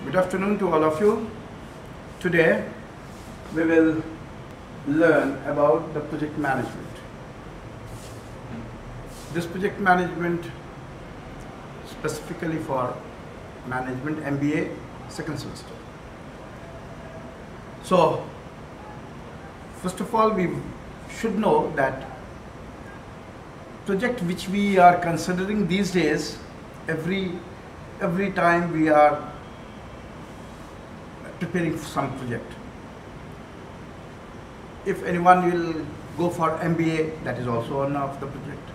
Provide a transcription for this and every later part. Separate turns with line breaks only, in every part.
Good afternoon to all of you. Today we will learn about the project management. This project management specifically for management MBA second semester. So first of all, we should know that project which we are considering these days, every time we are preparing for some project. If anyone will go for MBA, that is also one of the project.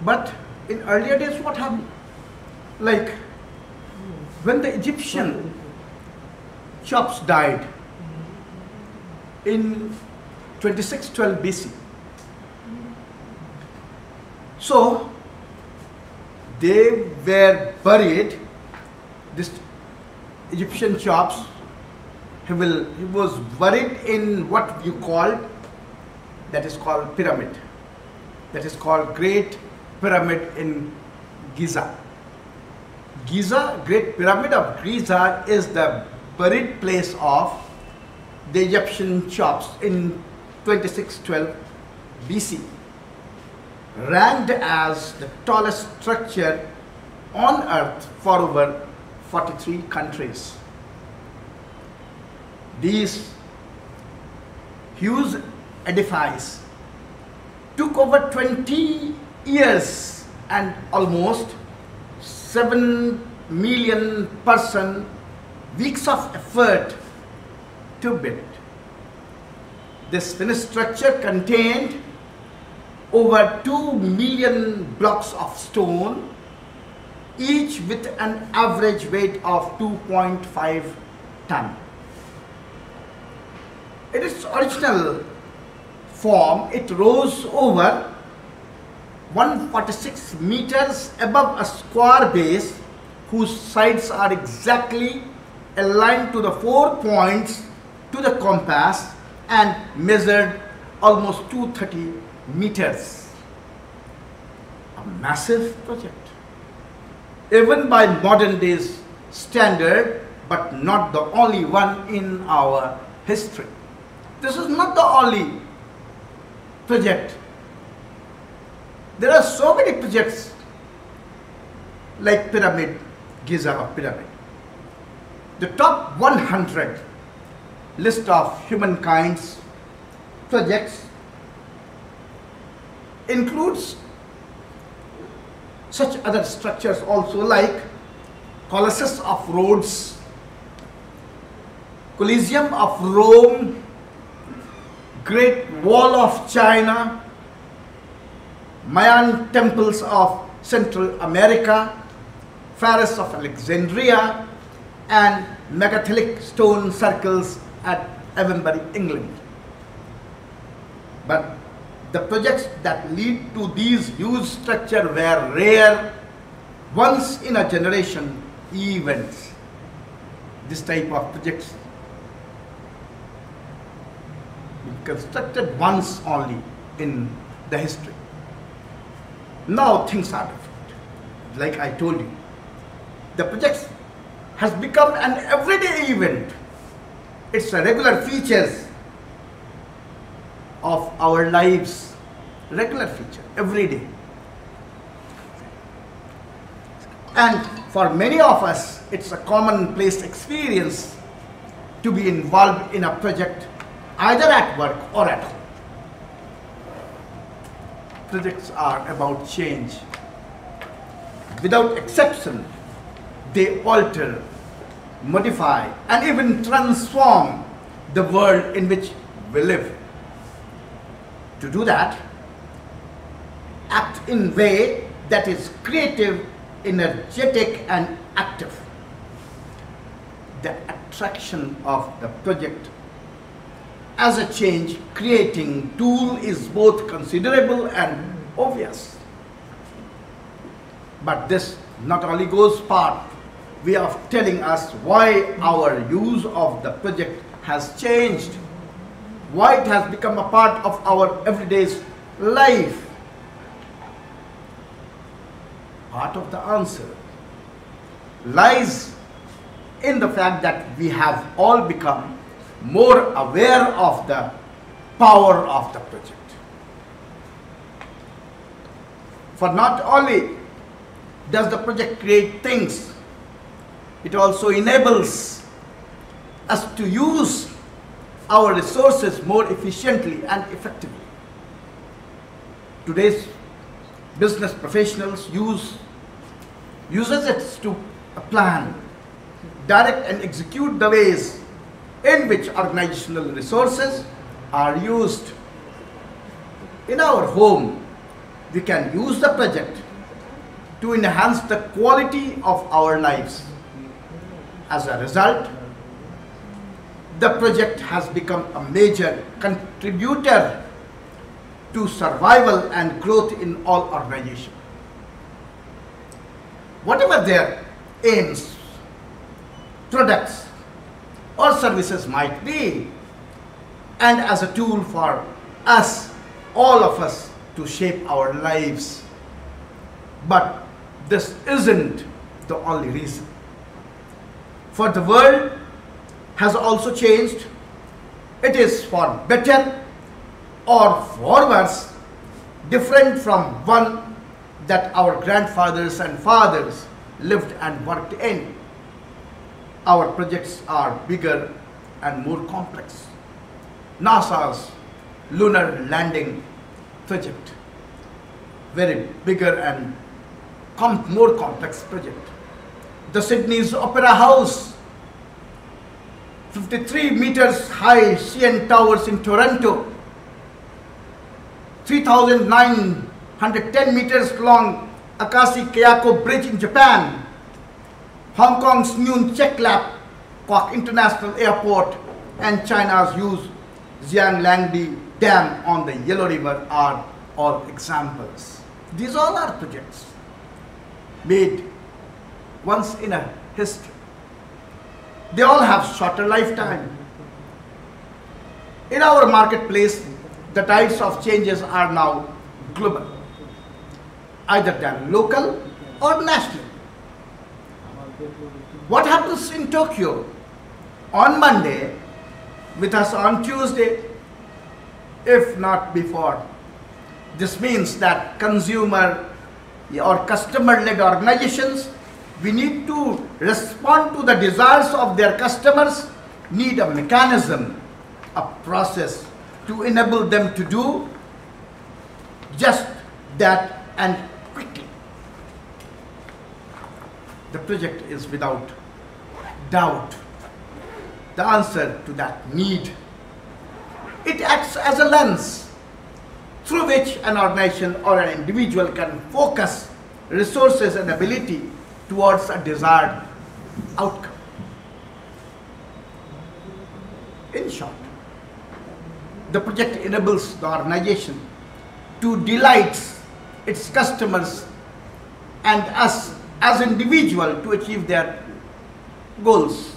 But in earlier days, what happened? Like when the Egyptian Cheops died in 2612 BC. So they were buried, this Egyptian Cheops, he was buried in what you call, that is called pyramid. That is called Great Pyramid in Giza. Giza, Great Pyramid of Giza is the buried place of the Egyptian Cheops in 2612 BC. Ranked as the tallest structure on earth for over 43 countries. These huge edifices took over 20 years and almost 7 million weeks of effort to build. This finished structure contained over 2 million blocks of stone, each with an average weight of 2.5 ton. In its original form, it rose over 146 meters above a square base whose sides are exactly aligned to the 4 points to the compass and measured almost 230 meters. A massive project, even by modern days standard, but not the only one in our history. This is not the only project. There are so many projects like Pyramid, Giza Pyramid. The top 100 list of humankind's projects includes such other structures also like Colossus of Rhodes, Colosseum of Rome, Great Wall of China, Mayan temples of Central America, Pharos of Alexandria, and megalithic stone circles at Avonbury, England. But the projects that lead to these huge structures were rare, once in a generation events. This type of projects constructed once only in the history. Now things are different. Like I told you, the project has become an everyday event. It's a regular features of our lives, regular feature, every day. And for many of us, it's a commonplace experience to be involved in a project either at work or at home. Projects are about change. Without exception, they alter, modify, and even transform the world in which we live. To do that, act in a way that is creative, energetic, and active. The attraction of the project as a change creating tool is both considerable and obvious. But this not only goes part way of telling us why our use of the project has changed, why it has become a part of our everyday life. Part of the answer lies in the fact that we have all become more aware of the power of the project. For not only does the project create things, it also enables us to use our resources more efficiently and effectively. Today's business professionals uses it to plan, direct and execute the ways in which organizational resources are used. In our home, we can use the project to enhance the quality of our lives. As a result, the project has become a major contributor to survival and growth in all organizations. Whatever their aims, products or services might be, and as a tool for us, all of us, to shape our lives. But this isn't the only reason. For the world has also changed. It is for better or for worse, different from one that our grandfathers and fathers lived and worked in. Our projects are bigger and more complex. NASA's lunar landing project, very bigger and more complex project. The Sydney's Opera House, 53 meters high CN Towers in Toronto, 3,910 meters long Akashi Kayako Bridge in Japan, Hong Kong's Noon Cheklap Kwok International Airport, and China's huge Xianglangdi Dam on the Yellow River are all examples. These all are projects made once in a history. They all have shorter lifetime. In our marketplace, the tides of changes are now global, either than local or national. What happens in Tokyo on Monday with us on Tuesday, if not before? This means that consumer or customer-led organizations, we need to respond to the desires of their customers, need a mechanism, a process to enable them to do just that and quickly. The project is without doubt the answer to that need. It acts as a lens through which an organization or an individual can focus resources and ability towards a desired outcome. In short, the project enables the organization to delight its customers and us as individuals to achieve their goals.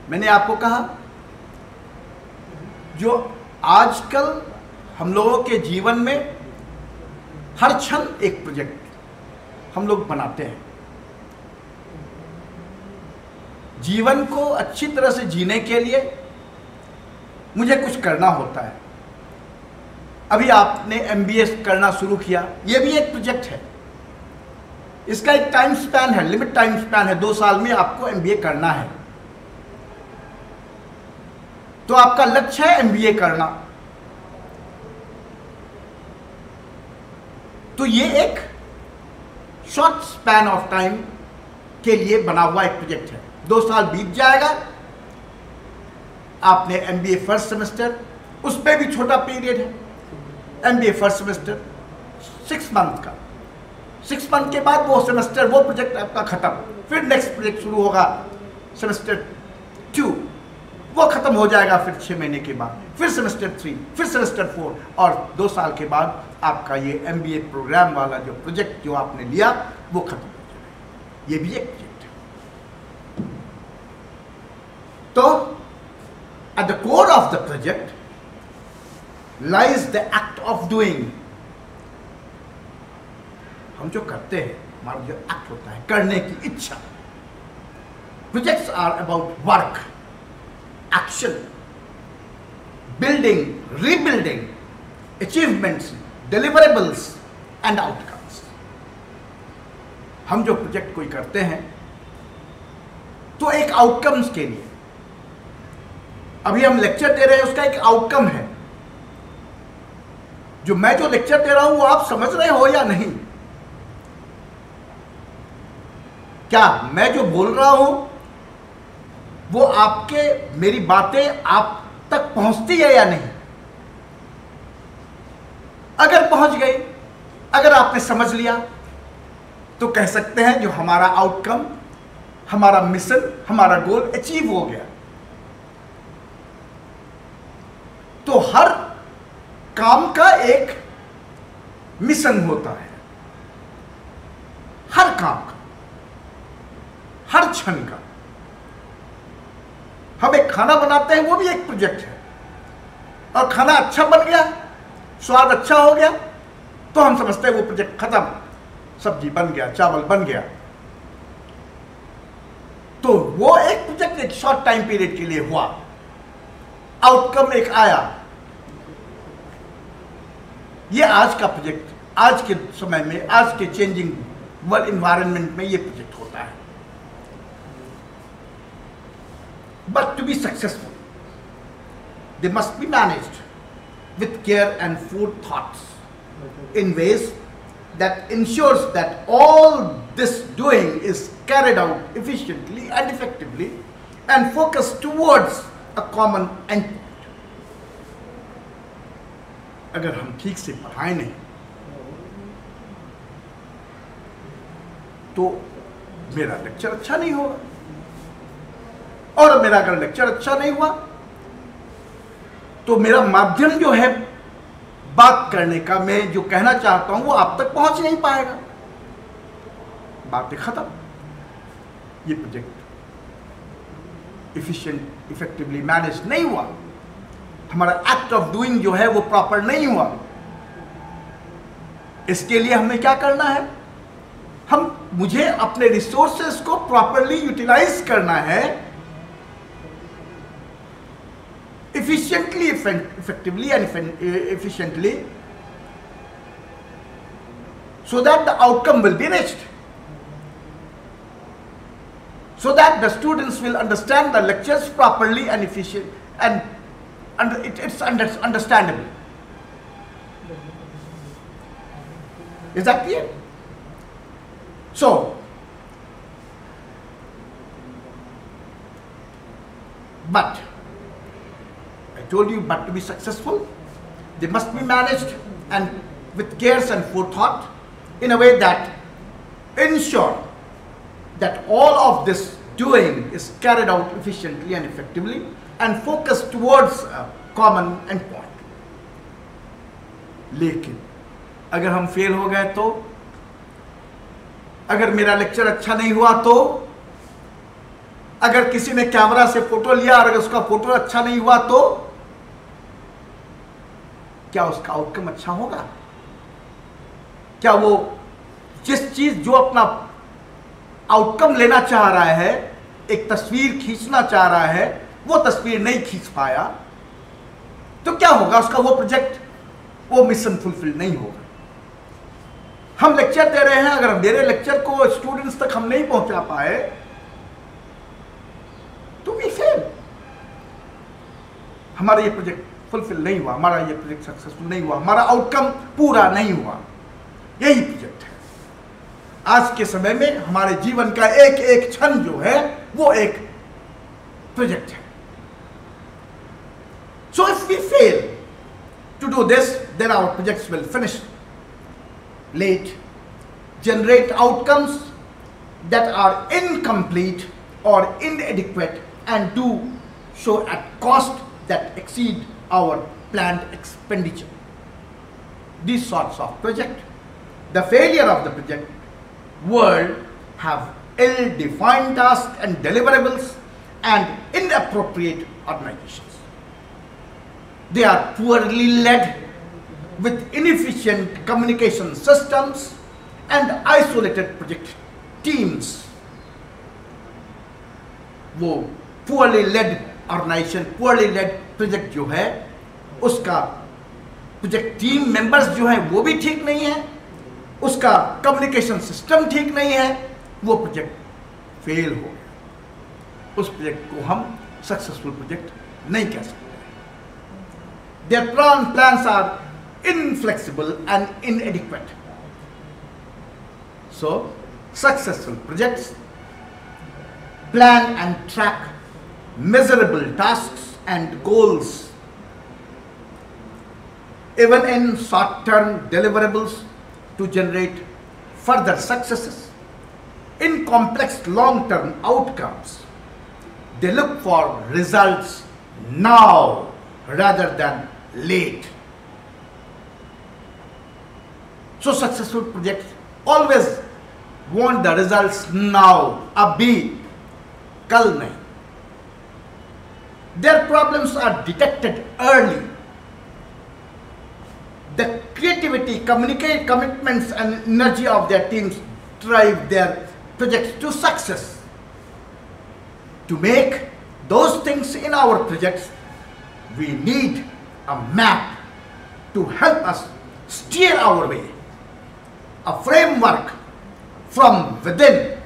मैंने आपको कहा, जो आजकल हम लोगों के जीवन में हर क्षण एक प्रोजेक्ट हम लोग बनाते हैं। जीवन को अच्छी तरह से जीने के लिए मुझे कुछ करना होता है। अभी आपने MBA करना शुरू किया, ये भी एक प्रोजेक्ट है। इसका एक टाइम स्पैन है, लिमिट टाइम स्पैन है, 2 साल में आपको MBA करना है। तो आपका लक्ष्य है MBA करना, तो ये एक शॉर्ट स्पैन ऑफ टाइम के लिए बना हुआ एक प्रोजेक्ट है। 2 साल बीत जाएगा, आपने MBA फर्स्ट सेमेस्टर, उस पर भी छोटा पीरियड है, MBA फर्स्ट सेमेस्टर 6 मंथ का, 6 मंथ के बाद वो सेमेस्टर, वो प्रोजेक्ट आपका खत्म, फिर नेक्स्ट प्रोजेक्ट शुरू होगा सेमेस्टर 2, वो खत्म हो जाएगा फिर 6 महीने के बाद, फिर सेमेस्टर 3, फिर सेमेस्टर 4, और 2 साल के बाद आपका ये MBA प्रोग्राम वाला जो प्रोजेक्ट जो आपने लिया वो खत्म हो जाएगा। ये भी एक प्रोजेक्ट है। तो at the core of the project lies the act of doing. हम जो करते हैं हमारा जो एक्ट होता है, करने की इच्छा। Projects are about work, action, building, rebuilding, achievements, deliverables and outcomes. हम जो प्रोजेक्ट कोई करते हैं तो एक आउटकम्स के लिए, अभी हम लेक्चर दे रहे हैं उसका एक आउटकम है। जो मैं जो लेक्चर दे रहा हूं वो आप समझ रहे हो या नहीं? क्या मैं जो बोल रहा हूं वो आपके, मेरी बातें आप तक पहुंचती है या नहीं? अगर पहुंच गई, अगर आपने समझ लिया, तो कह सकते हैं जो हमारा आउटकम, हमारा मिशन, हमारा गोल अचीव हो गया। तो हर काम का एक मिशन होता है, हर काम का, हर क्षण का। हम एक खाना बनाते हैं, वो भी एक प्रोजेक्ट है, और खाना अच्छा बन गया, स्वाद अच्छा हो गया, तो हम समझते हैं वो प्रोजेक्ट खत्म, सब्जी बन गया, चावल बन गया। तो वो एक प्रोजेक्ट एक शॉर्ट टाइम पीरियड के लिए हुआ, आउटकम एक आया। ये आज का प्रोजेक्ट, आज के समय में, आज के चेंजिंग वर्ल्ड इन्वायरमेंट में ये प्रोजेक्ट होता है। But to be successful they must be managed with care and forethoughts in ways that ensures that all this doing is carried out efficiently and effectively and focused towards a common endpoint. अगर हम ठीक से पढ़ाएं नहीं तो मेरा lecture अच्छा नहीं होगा, और मेरा अगर लेक्चर अच्छा नहीं हुआ तो मेरा माध्यम जो है बात करने का, मैं जो कहना चाहता हूं वो आप तक पहुंच नहीं पाएगा, बातें खत्म। ये प्रोजेक्ट इफिशिएंट, इफेक्टिवली मैनेज नहीं हुआ, हमारा एक्ट ऑफ डूइंग जो है वो प्रॉपर नहीं हुआ। इसके लिए हमें क्या करना है? मुझे अपने रिसोर्सेस को प्रॉपरली यूटिलाइज करना है, efficiently, effectively and efficiently, so that the outcome will be reached, so that the students will understand the lectures properly and efficient, and it's understandable. Is that clear? So, but I told you, but to be successful, they must be managed and with cares and forethought in a way that ensure that all of this doing is carried out efficiently and effectively and focused towards a common endpoint. लेकिन अगर हम fail हो गए तो, अगर मेरा lecture अच्छा नहीं हुआ तो, अगर किसी ने कैमरा से फोटो लिया और अगर उसका फोटो अच्छा नहीं हुआ तो क्या उसका आउटकम अच्छा होगा? क्या वो जिस चीज जो अपना आउटकम लेना चाह रहा है, एक तस्वीर खींचना चाह रहा है, वो तस्वीर नहीं खींच पाया तो क्या होगा? उसका वो प्रोजेक्ट, वो मिशन फुलफिल नहीं होगा। हम लेक्चर दे रहे हैं, अगर मेरे लेक्चर को स्टूडेंट्स तक हम नहीं पहुंचा पाए तो वी फेल, हमारा ये प्रोजेक्ट फुलफिल नहीं हुआ, हमारा ये प्रोजेक्ट सक्सेसफुल नहीं हुआ, हमारा आउटकम पूरा नहीं हुआ। यही प्रोजेक्ट है। आज के समय में हमारे जीवन का एक एक क्षण जो है वो एक प्रोजेक्ट है। So if we fail to do this, then our projects will finish late, generate outcomes that are incomplete or inadequate, and do so at cost that exceed our planned expenditure. These sorts of project, the failure of the project world have ill-defined tasks and deliverables and inappropriate organizations. They are poorly led with inefficient communication systems and isolated project teams, वो poorly led organization, poorly led project जो है उसका project team members जो हैं वो भी ठीक नहीं है, उसका कम्युनिकेशन सिस्टम ठीक नहीं है, वो प्रोजेक्ट फेल हो गया। उस प्रोजेक्ट को हम सक्सेसफुल प्रोजेक्ट नहीं कह सकते। Their plans are inflexible and inadequate. So, successful projects plan and track measurable tasks and goals, even in short-term deliverables, to generate further successes. In complex long-term outcomes, they look for results now rather than late. So successful projects always want the results now, abhi, kal nahi. Their problems are detected early. The creativity, commitments and energy of their teams drive their projects to success. To make those things in our projects, we need a map to help us steer our way, a framework from within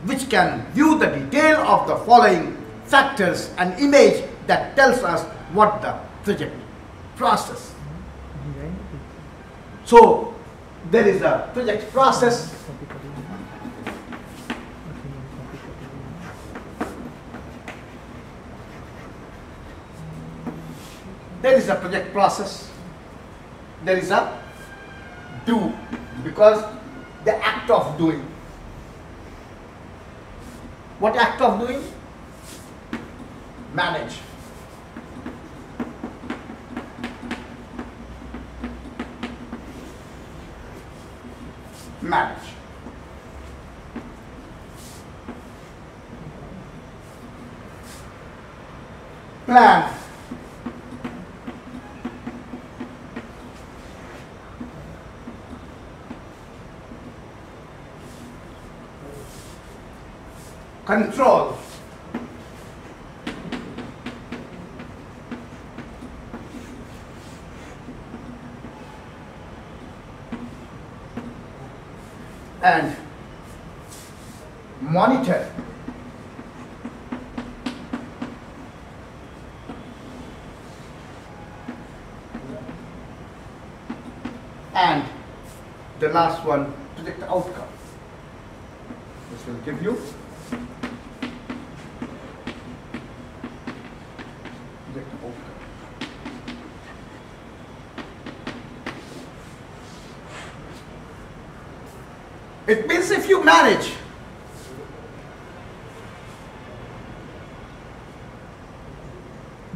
which can view the detail of the following factors and image that tells us what the project process. So there is a project process. There is a project process. There is a do, because the act of doing. What act of doing? Manage. Manage. Plan. Control. And monitor. And the last one, predict the outcome. This will give you predict the outcome. It means if you manage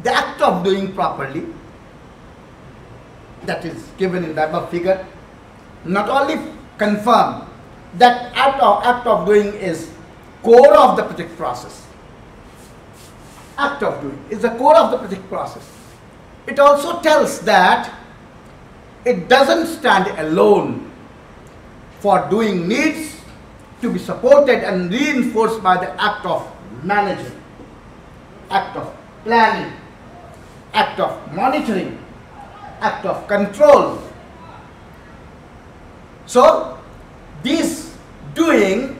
the act of doing properly, that is given in the above figure, not only confirm that act of doing is core of the project process. Act of doing is the core of the project process. It also tells that it doesn't stand alone. For doing needs to be supported and reinforced by the act of managing, act of planning, act of monitoring, act of control. So this doing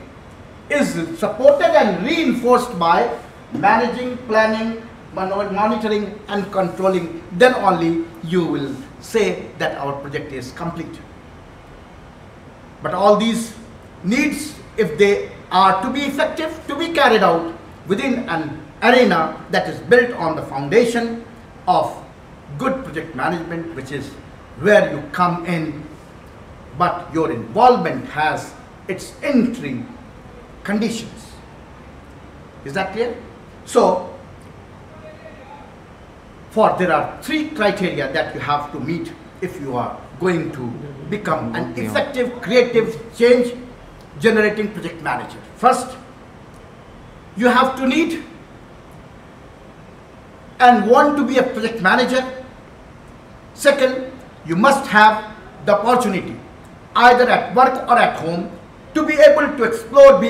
is supported and reinforced by managing, planning, monitoring and controlling. Then only you will say that our project is complete. But all these needs, if they are to be effective, to be carried out within an arena that is built on the foundation of good project management, which is where you come in, but your involvement has its entry conditions. Is that clear? So, there are 3 criteria that you have to meet if you are going to become an effective, creative, change generating project manager. First, you have to need and want to be a project manager. Second, you must have the opportunity, either at work or at home, to be able to explore